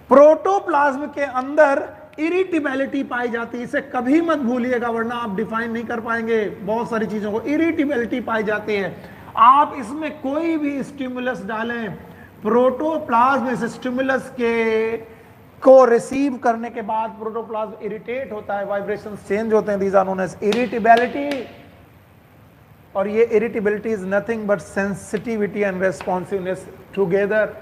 प्रोटोप्लाज्म के अंदर इरिटेबिलिटी पाई जाती है, इसे कभी मत भूलिएगा वरना आप डिफाइन नहीं कर पाएंगे बहुत सारी चीजों को। इरिटेबिलिटी पाई जाती है, आप इसमें कोई भी स्टिमुलस डालें, प्रोटोप्लाज्म इस स्टिमुलस को रिसीव करने के बाद प्रोटोप्लाज्म इरिटेट होता है, वाइब्रेशंस चेंज होते हैं, these are known as irritability. और ये irritability is nothing but sensitivity and responsiveness together.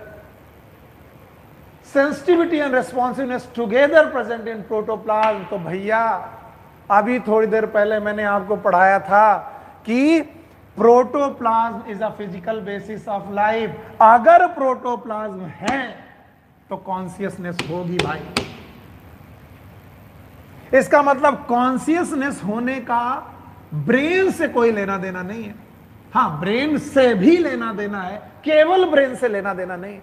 Sensitivity and responsiveness together present in protoplasm. तो भैया अभी थोड़ी देर पहले मैंने आपको पढ़ाया था कि protoplasm is a physical basis of life. अगर प्रोटोप्लाज्म है तो कॉन्शियसनेस होगी भाई। इसका मतलब कॉन्शियसनेस होने का ब्रेन से कोई लेना देना नहीं है। हाँ, ब्रेन से भी लेना देना है, केवल ब्रेन से लेना देना नहीं।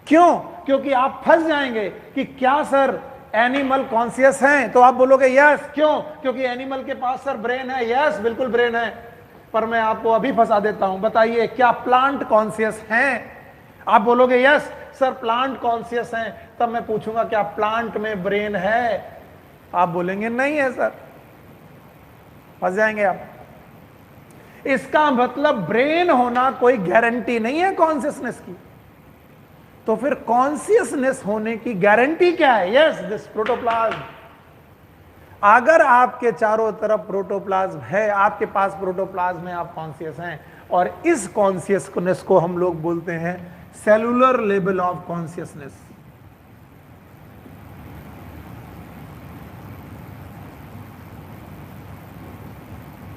क्यों? क्योंकि आप फंस जाएंगे कि क्या सर एनिमल कॉन्शियस हैं, तो आप बोलोगे यस। क्यों? क्योंकि एनिमल के पास सर ब्रेन है। यस, बिल्कुल ब्रेन है, पर मैं आपको अभी फंसा देता हूं। बताइए क्या प्लांट कॉन्शियस हैं? आप बोलोगे यस सर प्लांट कॉन्शियस हैं। तब मैं पूछूंगा क्या प्लांट में ब्रेन है? आप बोलेंगे नहीं है सर, फंस जाएंगे आप। इसका मतलब ब्रेन होना कोई गारंटी नहीं है कॉन्शियसनेस की। तो फिर कॉन्शियसनेस होने की गारंटी क्या है? Yes, this protoplasm. अगर आपके चारों तरफ प्रोटोप्लाज्म है, आपके पास प्रोटोप्लाज्म है, आप कॉन्शियस हैं, और इस कॉन्शियसनेस को हम लोग बोलते हैं सेलुलर लेवल ऑफ कॉन्शियसनेस।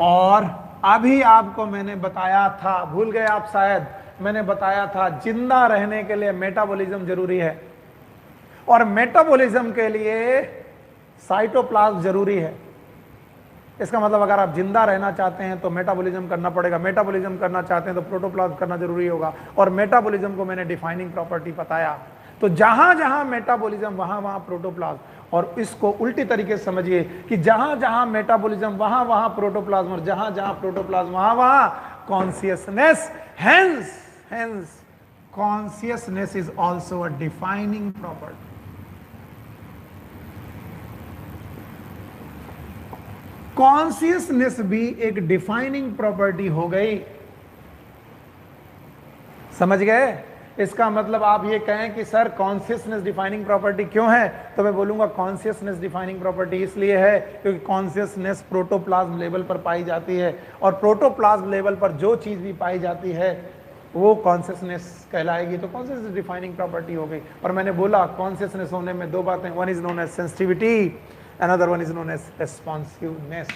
और अभी आपको मैंने बताया था, भूल गए आप शायद, मैंने बताया था जिंदा रहने के लिए मेटाबॉलिज्म जरूरी है, और मेटाबॉलिज्म के लिए साइटोप्लाज्म जरूरी है। इसका मतलब अगर आप जिंदा रहना चाहते हैं तो मेटाबॉलिज्म करना पड़ेगा, मेटाबॉलिज्म करना चाहते हैं तो प्रोटोप्लाज्म करना जरूरी होगा। और मेटाबॉलिज्म को मैंने डिफाइनिंग प्रॉपर्टी बताया। तो जहां जहां मेटाबॉलिज्म वहां वहां प्रोटोप्लाज्म, और इसको उल्टी तरीके से समझिए कि जहां जहां मेटाबॉलिज्म वहां वहां प्रोटोप्लाज्म, और जहां जहां प्रोटोप्लाज्म वहां वहां consciousness. Hence, consciousness is also a defining property. Consciousness भी एक डिफाइनिंग प्रॉपर्टी हो गई। समझ गए? इसका मतलब आप ये कहें कि सर कॉन्शियसनेस डिफाइनिंग प्रॉपर्टी क्यों है, तो मैं बोलूंगा कॉन्शियसनेस डिफाइनिंग प्रॉपर्टी इसलिए है क्योंकि कॉन्शियसनेस प्रोटोप्लाज्म लेवल पर पाई जाती है, और प्रोटोप्लाज्म लेवल पर जो चीज भी पाई जाती है वो कॉन्शियसनेस कहलाएगी। तो कॉन्शियसनेस डिफाइनिंग प्रॉपर्टी हो गई। और मैंने बोला कॉन्शियसनेस होने में दो बातें, one is known as sensitivity, another one is known as responsiveness.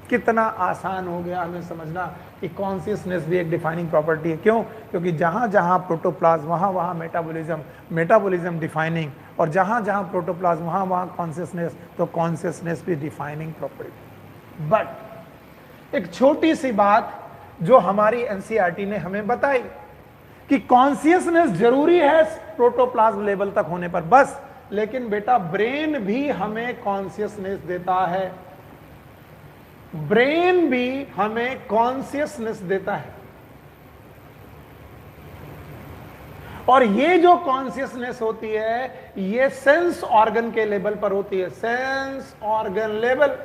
कितना आसान हो गया हमें समझना कि कॉन्शियसनेस भी एक डिफाइनिंग प्रॉपर्टी है। क्यों? क्योंकि जहां जहां प्रोटोप्लाज्म वहां वहां मेटाबॉलिज्म, मेटाबॉलिज्म डिफाइनिंग, और जहां जहां प्रोटोप्लाज्म वहां वहां कॉन्शियसनेस, तो कॉन्शियसनेस भी डिफाइनिंग प्रॉपर्टी। बट एक छोटी सी बात जो हमारी एनसीईआरटी ने हमें बताई कि कॉन्शियसनेस जरूरी है प्रोटोप्लाज्म लेवल तक होने पर बस, लेकिन बेटा ब्रेन भी हमें कॉन्शियसनेस देता है, ब्रेन भी हमें कॉन्शियसनेस देता है। और ये जो कॉन्शियसनेस होती है ये सेंस ऑर्गन के लेवल पर होती है, सेंस ऑर्गन लेवल।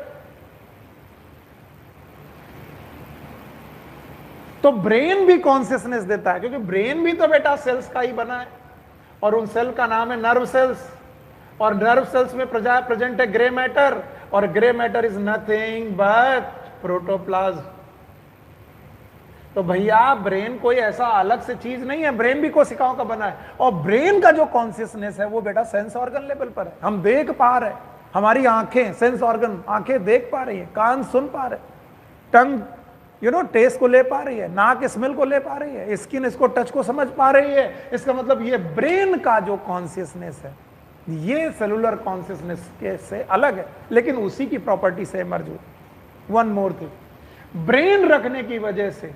तो ब्रेन भी कॉन्शियसनेस देता है, क्योंकि ब्रेन भी तो बेटा सेल्स का ही बना है, और उन सेल का नाम है नर्व सेल्स, और नर्व सेल्स में प्रेजेंट है ग्रे मैटर, और grey matter is nothing but protoplasm. तो भैया ब्रेन कोई ऐसा अलग से चीज नहीं है, ब्रेन भी कोशिकाओं का बना है, और ब्रेन का जो कॉन्शियसनेस है वो बेटा सेंस ऑर्गन लेवल पर है। हम देख पा रहे हैं, हमारी आंखें सेंस ऑर्गन, आंखें देख पा रही है, कान सुन पा रहे, टंग टेस्ट को ले पा रही है, नाक स्मेल को ले पा रही है, स्किन इसको टच को समझ पा रही है। इसका मतलब ये ब्रेन का जो कॉन्शियसनेस है ये सेलुलर कॉन्शियसनेस के से अलग है, लेकिन उसी की प्रॉपर्टी से इमर्ज हुई। वन मोर थिंग, ब्रेन रखने की वजह से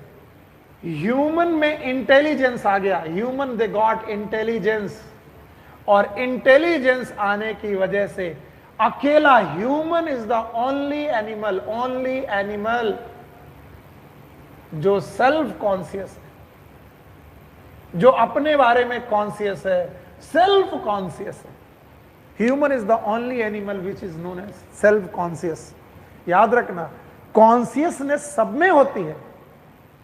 ह्यूमन में इंटेलिजेंस आ गया, ह्यूमन दे गॉट इंटेलिजेंस, और इंटेलिजेंस आने की वजह से अकेला human is the only animal जो सेल्फ कॉन्शियस है, जो अपने बारे में कॉन्शियस है, सेल्फ कॉन्शियस है। Human is the only animal which is known as self conscious. याद रखना, कॉन्शियसनेस सब में होती है,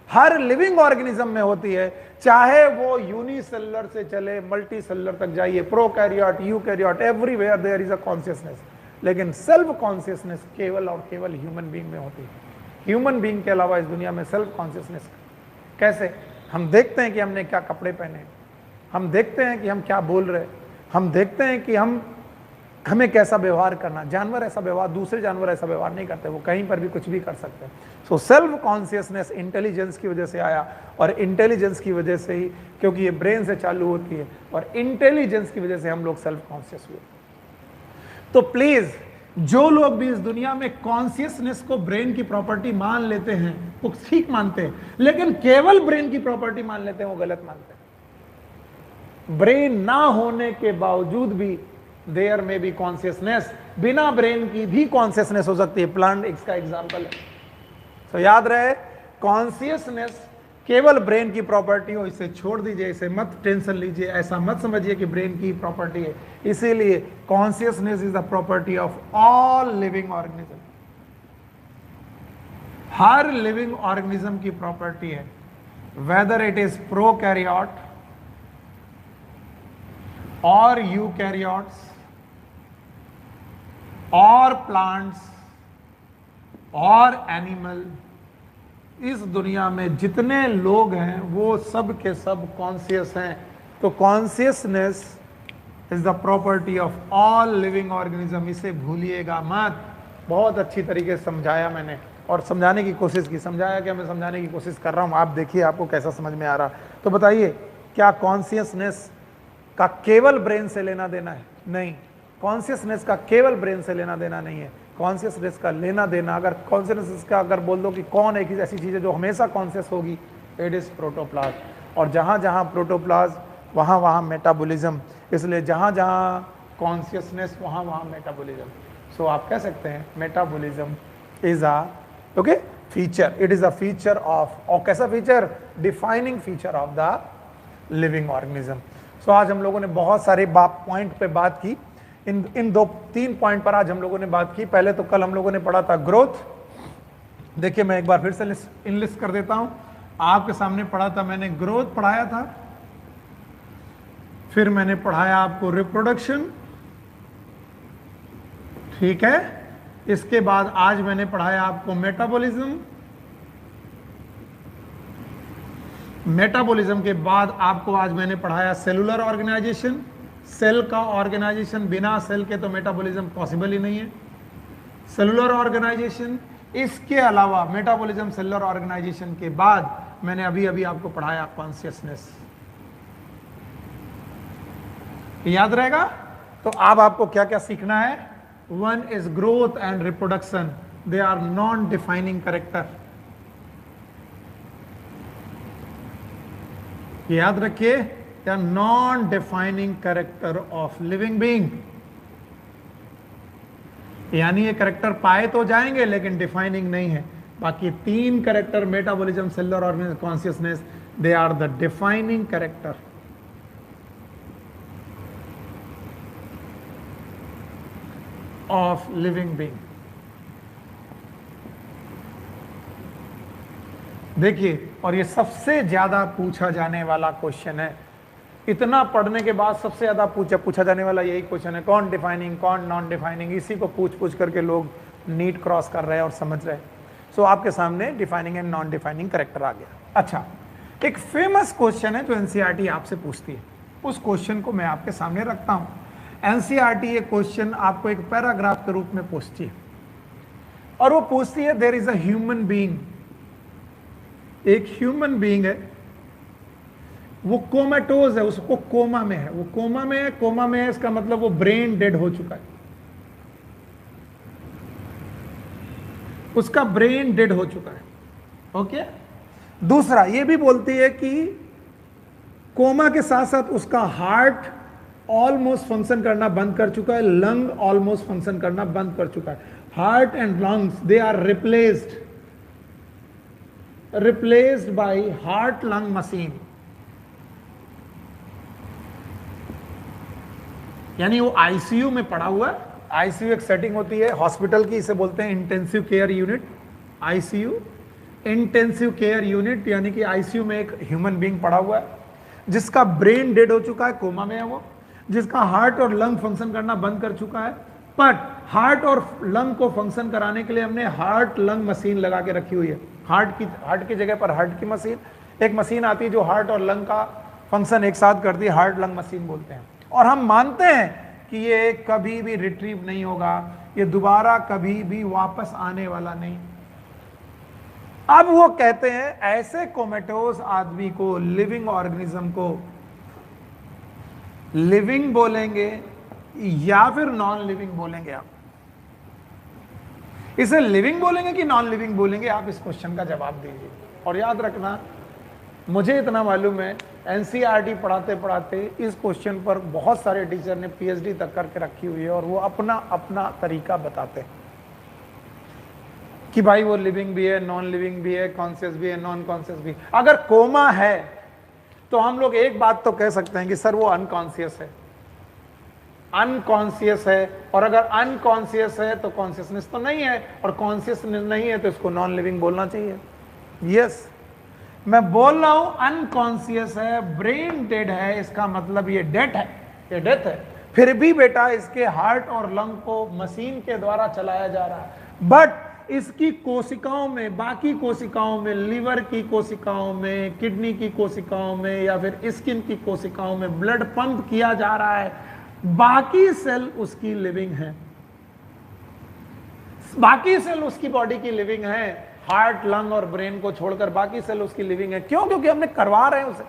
हर लिविंग ऑर्गेनिज्म में होती है, चाहे वो यूनिसेलुलर से चले मल्टी सेलुलर तक जाइए, prokaryote, eukaryote, everywhere there is a consciousness. लेकिन सेल्फ कॉन्शियसनेस केवल और केवल ह्यूमन बीइंग में होती है। ह्यूमन बीइंग के अलावा इस दुनिया में सेल्फ कॉन्शियसनेस कैसे? हम देखते हैं कि हमने क्या कपड़े पहने, हम देखते हैं कि हम क्या बोल रहे, हम देखते हैं कि हमें कैसा व्यवहार करना। जानवर ऐसा व्यवहार, दूसरे जानवर ऐसा व्यवहार नहीं करते, वो कहीं पर भी कुछ भी कर सकते हैं। सो सेल्फ कॉन्शियसनेस इंटेलिजेंस की वजह से आया, और इंटेलिजेंस की वजह से ही, क्योंकि ये ब्रेन से चालू होती है, और इंटेलिजेंस की वजह से हम लोग सेल्फ कॉन्शियस हुए। तो प्लीज, जो लोग भी इस दुनिया में कॉन्शियसनेस को ब्रेन की प्रॉपर्टी मान लेते हैं वो ठीक मानते हैं, लेकिन केवल ब्रेन की प्रॉपर्टी मान लेते हैं वो गलत मानते हैं। ब्रेन ना होने के बावजूद भी देयर में बी कॉन्शियसनेस, बिना ब्रेन की भी कॉन्शियसनेस हो सकती है। प्लांट इसका एग्जाम्पल है। तो याद रहे, कॉन्शियसनेस केवल ब्रेन की प्रॉपर्टी हो, इसे छोड़ दीजिए, इसे मत टेंशन लीजिए, ऐसा मत समझिए कि ब्रेन की प्रॉपर्टी है। इसीलिए consciousness is the property of all living organism. Her living organism की प्रॉपर्टी है, वेदर इट इज प्रोकैरियोट और यूकैरियोट्स और प्लांट्स और एनिमल। इस दुनिया में जितने लोग हैं वो सब के सब कॉन्शियस हैं। तो consciousness is the property of all living organism, इसे भूलिएगा मत। बहुत अच्छी तरीके से समझाया मैंने, और समझाने की कोशिश की। समझाया क्या? मैं समझाने की कोशिश कर रहा हूं, आप देखिए आपको कैसा समझ में आ रहा। तो बताइए, क्या कॉन्शियसनेस का केवल ब्रेन से लेना देना है? नहीं, कॉन्शियसनेस का केवल ब्रेन से लेना देना नहीं है। कॉन्शियसनेस का लेना देना, अगर कॉन्शियसनेस का अगर बोल दो कि कौन एक ऐसी चीज़ है जो हमेशा कॉन्शियस होगी, इट इज़ प्रोटोप्लाज्म। और जहाँ जहाँ प्रोटोप्लाज्म वहाँ वहाँ मेटाबॉलिज्म, इसलिए जहाँ जहाँ कॉन्शियसनेस वहाँ वहाँ मेटाबॉलिज्म। सो आप कह सकते हैं metabolism is a okay feature, it is a feature of, और कैसा feature? Defining feature of the living organism. So आज हम लोगों ने बहुत सारे पॉइंट पे बात की। इन तीन पॉइंट पर आज हम लोगों ने बात की। पहले तो कल हम लोगों ने पढ़ा था ग्रोथ। देखिए मैं एक बार फिर से लिस्ट कर देता हूं। आपके सामने पढ़ा था मैंने, ग्रोथ पढ़ाया था, फिर मैंने पढ़ाया आपको रिप्रोडक्शन, ठीक है। इसके बाद आज मैंने पढ़ाया आपको मेटाबॉलिज्म। मेटाबॉलिज्म के बाद आपको आज मैंने पढ़ाया सेलुलर ऑर्गेनाइजेशन। सेल का ऑर्गेनाइजेशन, बिना सेल के तो मेटाबॉलिज्म पॉसिबल ही नहीं है। सेलुलर ऑर्गेनाइजेशन, इसके अलावा मेटाबॉलिज्म सेलुलर ऑर्गेनाइजेशन के बाद मैंने अभी अभी आपको पढ़ाया कॉन्शियसनेस। याद रहेगा? तो अब आपको क्या क्या सीखना है? One is growth and reproduction, they are non defining character. याद रखिए, they are non defining character of living being. यानी ये कैरेक्टर पाए तो जाएंगे लेकिन डिफाइनिंग नहीं है। बाकी तीन character, metabolism, cellular organism, consciousness, they are the defining character of living being. देखिए, और ये सबसे ज्यादा पूछा जाने वाला क्वेश्चन है। इतना पढ़ने के बाद सबसे ज्यादा पूछा जाने वाला यही क्वेश्चन है, कौन डिफाइनिंग, कौन नॉन डिफाइनिंग। इसी को पूछ करके लोग नीट क्रॉस कर रहे हैं और समझ रहे हैं। सो आपके सामने defining and non defining character आ गया। अच्छा, एक फेमस क्वेश्चन है जो एनसीईआरटी आपसे पूछती है, उस क्वेश्चन को मैं आपके सामने रखता हूं। एनसीईआरटी ये क्वेश्चन आपको एक पैराग्राफ के रूप में पूछती है, और वो पूछती है there is a human being. एक ह्यूमन बीइंग है, वो कोमेटोज है, उसको कोमा में है, वो कोमा में है। कोमा में है इसका मतलब वो ब्रेन डेड हो चुका है, उसका ब्रेन डेड हो चुका है। ओके। दूसरा ये भी बोलती है कि कोमा के साथ साथ उसका हार्ट ऑलमोस्ट फंक्शन करना बंद कर चुका है, लंग ऑलमोस्ट फंक्शन करना बंद कर चुका है। Heart and lungs they are replaced by heart lung machine. यानी वो आईसीयू में पड़ा हुआ है। आईसीयू एक सेटिंग होती है हॉस्पिटल की, इसे बोलते हैं intensive care unit. ICU, intensive care unit, यानी कि आईसीयू में एक ह्यूमन बीइंग पड़ा हुआ है जिसका ब्रेन डेड हो चुका है, कोमा में है वो, जिसका हार्ट और लंग फंक्शन करना बंद कर चुका है। बट हार्ट और लंग को फंक्शन कराने के लिए हमने हार्ट लंग मशीन लगा के रखी हुई है। हार्ट की जगह पर हार्ट की मशीन, एक मशीन आती है जो हार्ट और लंग का फंक्शन एक साथ करती है, हार्ट लंग मशीन बोलते हैं। और हम मानते हैं कि ये कभी भी रिट्रीव नहीं होगा, ये दोबारा कभी भी वापस आने वाला नहीं। अब वो कहते हैं ऐसे कोमेटोस आदमी को, लिविंग ऑर्गेनिज्म को लिविंग बोलेंगे या फिर नॉन लिविंग बोलेंगे? आप इसे लिविंग बोलेंगे कि नॉन लिविंग बोलेंगे? आप इस क्वेश्चन का जवाब दीजिए। और याद रखना, मुझे इतना मालूम है एनसीईआरटी पढ़ाते पढ़ाते इस क्वेश्चन पर बहुत सारे टीचर ने पीएचडी तक करके रखी हुई है और वो अपना अपना तरीका बताते हैं कि भाई वो लिविंग भी है, नॉन लिविंग भी है, कॉन्शियस भी है, नॉन कॉन्शियस भी। अगर कोमा है तो हम लोग एक बात तो कह सकते हैं कि सर वो अनकॉन्शियस है, अनकॉन्शियस है। और अगर अनकॉन्शियस है तो कॉन्शियसनेस तो नहीं है, और कॉन्शियसनेस नहीं है तो इसको नॉन लिविंग बोलना चाहिए। यस, मैं बोल रहा हूं अनकॉन्शियस है, ब्रेन डेड है, इसका मतलब ये डेथ है, ये डेथ है। फिर भी बेटा इसके हार्ट और लंग को मशीन के द्वारा चलाया जा रहा है, बट इसकी कोशिकाओं में, बाकी कोशिकाओं में, लिवर की कोशिकाओं में, किडनी की कोशिकाओं में या फिर स्किन की कोशिकाओं में ब्लड पंप किया जा रहा है। बाकी सेल उसकी लिविंग है, बाकी सेल उसकी बॉडी की लिविंग है। हार्ट, लंग और ब्रेन को छोड़कर बाकी सेल उसकी लिविंग है। क्यों? क्योंकि हमने करवा रहे हैं उसे।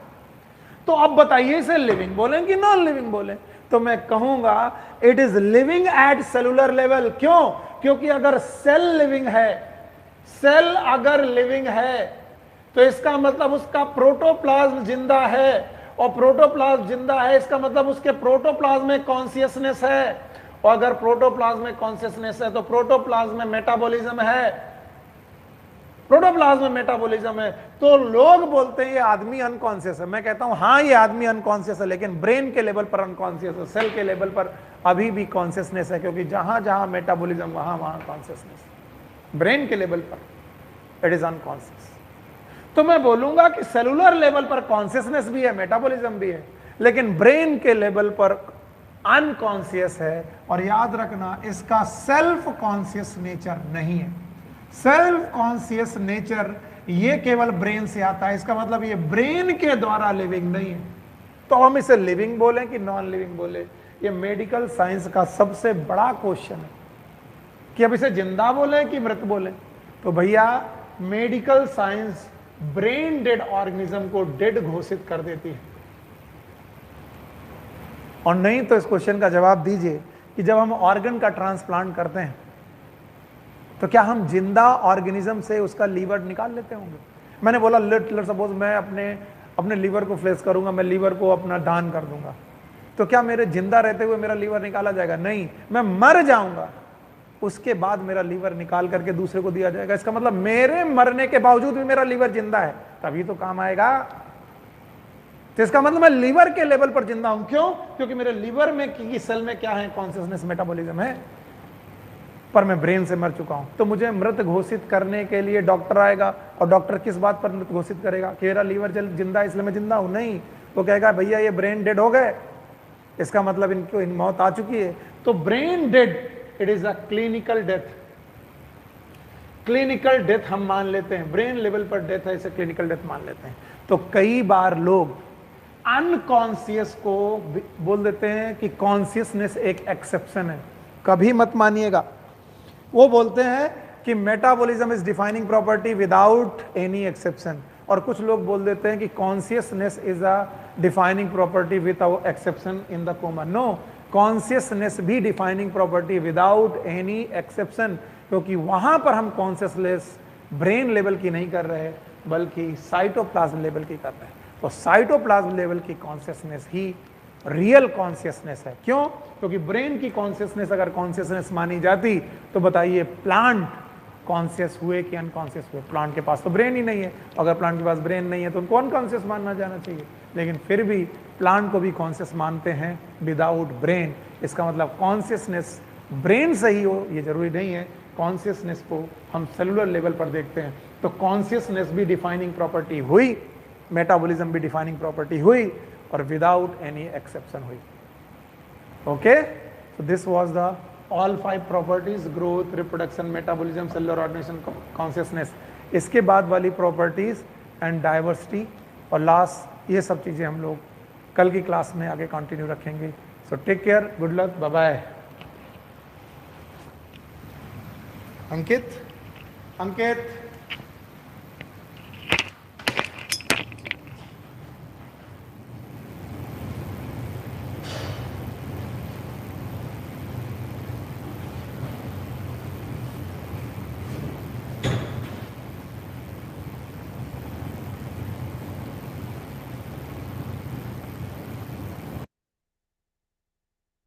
तो अब बताइए इसे लिविंग बोलें कि नॉन लिविंग बोलें? तो मैं कहूंगा it is living at cellular level. क्यों? क्योंकि अगर सेल लिविंग है, सेल अगर लिविंग है तो इसका मतलब उसका प्रोटोप्लाज्म जिंदा है, और प्रोटोप्लाज्म जिंदा है इसका मतलब उसके प्रोटोप्लाज्म में कॉन्शियसनेस है, और अगर प्रोटोप्लाज्म में कॉन्शियसनेस है तो प्रोटोप्लाज्म में मेटाबॉलिज्म है, प्रोटोप्लाज्म में मेटाबॉलिज्म है। तो लोग बोलते हैं ये आदमी अनकॉन्शियस है। मैं कहता हूं हाँ ये आदमी अनकॉन्शियस है, लेकिन ब्रेन के लेवल पर अनकॉन्शियस है, सेल के लेवल पर अभी भी कॉन्शियसनेस है, क्योंकि जहां जहां मेटाबॉलिज्म वहां वहां कॉन्शियसनेस। ब्रेन के लेवल पर इट इज अनकॉन्शियस। तो मैं बोलूंगा कि सेलुलर लेवल पर कॉन्शियसनेस भी है, मेटाबॉलिज्म भी है, लेकिन ब्रेन के लेवल पर अनकॉन्शियस है। और याद रखना इसका सेल्फ कॉन्शियस नेचर नहीं है। सेल्फ कॉन्शियस नेचर ये केवल ब्रेन से आता है, इसका मतलब ये ब्रेन के द्वारा लिविंग नहीं है। तो हम इसे लिविंग बोलें कि नॉन लिविंग बोले? ये मेडिकल साइंस का सबसे बड़ा क्वेश्चन है कि अब इसे जिंदा बोले कि मृत बोले। तो भैया medical science brain dead organism को डेड घोषित कर देती है। और नहीं तो इस क्वेश्चन का जवाब दीजिए कि जब हम ऑर्गन का ट्रांसप्लांट करते हैं तो क्या हम जिंदा ऑर्गेनिज्म से उसका लीवर निकाल लेते होंगे? मैंने बोला लेट सपोज मैं अपने लीवर को फ्लेश करूंगा, मैं लीवर को अपना दान कर दूंगा, तो क्या मेरे जिंदा रहते हुए मेरा लीवर निकाला जाएगा? नहीं, मैं मर जाऊंगा, उसके बाद मेरा लीवर निकाल करके दूसरे को दिया जाएगा। इसका मतलब मेरे मरने के बावजूद भी मेरा लीवर जिंदा है, तभी तो काम आएगा। तो इसका मतलब मैं लीवर के लेवल पर जिंदा हूं। क्यों? क्योंकि मेरे लीवर में की सेल में क्या है? कॉन्शियसनेस, मेटाबॉलिज्म है, पर मैं ब्रेन से मर चुका हूं। तो मुझे मृत घोषित करने के लिए डॉक्टर आएगा, और डॉक्टर किस बात पर मृत घोषित करेगा? कि मेरा लीवर जिंदा है इसलिए मैं जिंदा हूं? नहीं, वो कहेगा भैया ये ब्रेन डेड हो गए, इसका मतलब इनको मौत आ चुकी है। तो brain did it is a clinical death. Clinical death हम मान लेते हैं, ब्रेन लेवल पर डेथ है, इसे क्लिनिकल डेथ मान लेते हैं। तो कई बार लोग अनकॉन्शियस को बोल देते हैं कि कॉन्शियसनेस एक एक्सेप्शन है। कभी मत मानिएगा। वो बोलते हैं कि metabolism is defining property without any exception, और कुछ लोग बोल देते हैं कि consciousness is a defining property without exception in the common. No, consciousness भी defining property without any exception, क्योंकि वहां पर हम कॉन्शियसनेस ब्रेन लेवल की नहीं कर रहे बल्कि साइटोप्लाज्म लेवल की कर रहे हैं। तो साइटोप्लाज्म लेवल की कॉन्शियसनेस ही रियल कॉन्शियसनेस है। क्यों? क्योंकि ब्रेन की कॉन्शियसनेस अगर कॉन्शियसनेस मानी जाती तो बताइए प्लांट कॉन्शियस हुए कि अनकॉन्शियस हुए? प्लांट के पास तो ब्रेन ही नहीं है, अगर प्लांट के पास ब्रेन नहीं है तो उनको अनकॉन्शियस मानना जाना चाहिए, लेकिन फिर भी प्लांट को भी कॉन्शियस मानते हैं विदाउट ब्रेन। इसका मतलब कॉन्शियसनेस ब्रेन से ही हो ये जरूरी नहीं है, कॉन्शियसनेस को हम सेलुलर लेवल पर देखते हैं। तो कॉन्शियसनेस भी डिफाइनिंग प्रॉपर्टी हुई, मेटाबॉलिज्म भी डिफाइनिंग प्रॉपर्टी हुई, और विदाउट एनी एक्सेप्शन हुई। Okay, so this was the all 5 properties, growth, reproduction, metabolism, cellular organisation, consciousness. इसके बाद वाली प्रॉपर्टीज एंड डाइवर्सिटी और लास्ट, ये सब चीजें हम लोग कल की क्लास में आगे कंटिन्यू रखेंगे। So take care, good luck, bye bye. Ankit, अंकित